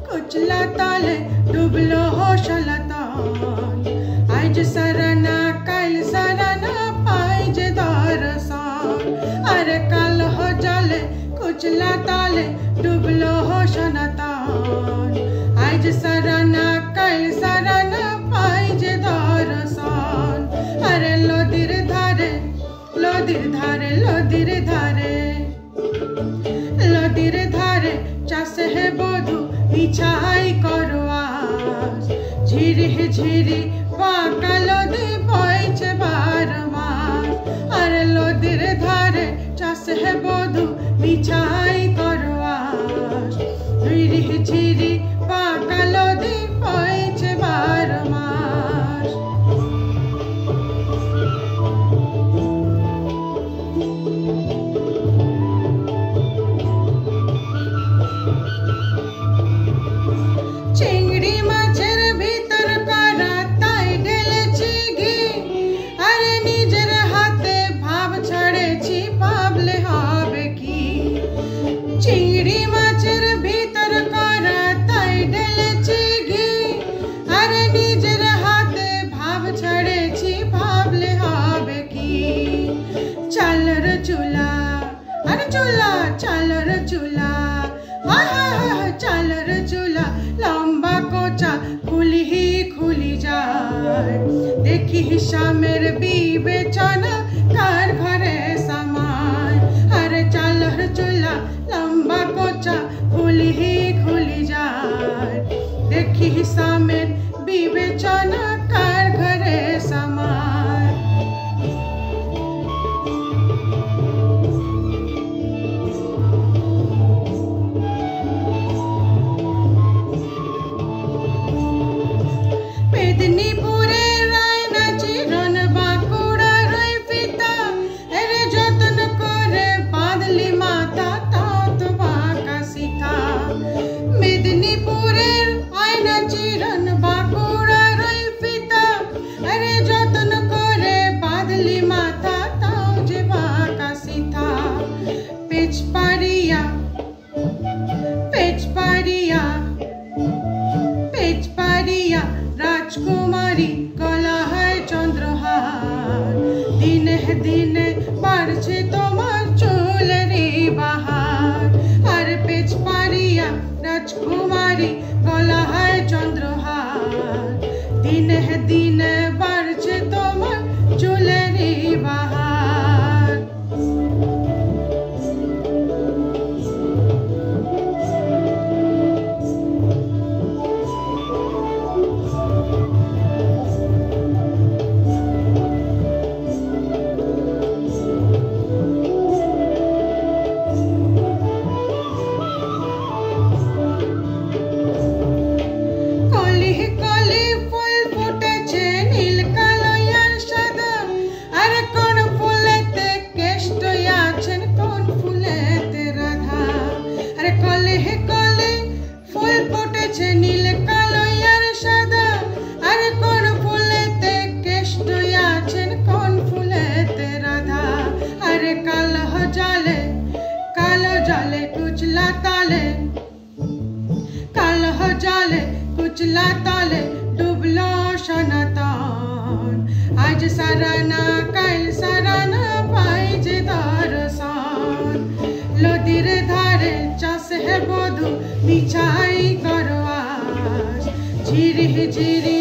कुचला ताले डुबलो हो शलतान आज सरना कल सरना पाइज दरसान अरे कल हो जले कुचला ताले डुबलो हो शलतान आज सरना कल सरना पाइज दरसान अरे लोदिर धारे लोदिर धारे लोदिर धारे लोदिर धारे चाष है बधू इच्छाई करो आज झिरी झिरी बाका लोदी बइछे बार मास अरे लोदिर धारे चाष है बधू इच्छाई करो आज झिरी झिरी बाका लोदी बइछे बार मास चिंगड़ी माछेर भीतर करा ताई ढेलेছি ঘি আরে নিজের হাতে ভাব ছাড়েছি ভাবলে হবে কি চিংড়ি মাছের ভিতর করা তাই ঢেলেছি ঘি আরে নিজের হাতে ভাব ছাড়েছি ভাবলে হবে কি চালর চুলা আরে চুলা চালর চুলা হায় হায় হায় চালর চুলা लंबा कोचा खुली ही खुली जाए देखी हिसामेर विवेचना कार घरे समाय अरे चालर चूल्हा लंबा कोचा खुली ही खुली जाए देखी हिसामेर विवेचना कार घरे समाय राजकुमारी गला है चंद्रहार दिने दिने बाढ़छे तोमार चुलेरी बहार और पेच पारिया राजकुमारी गला है चंद्रहार दिने दिने बाढ़छे तोमार चुलेरी बहार कुचला ताले डुबलो शनतान आज सरना कल सरना पाइज दरसान लोदिर धारे चाष है बधू बिछाई करो आज झिरी झिरी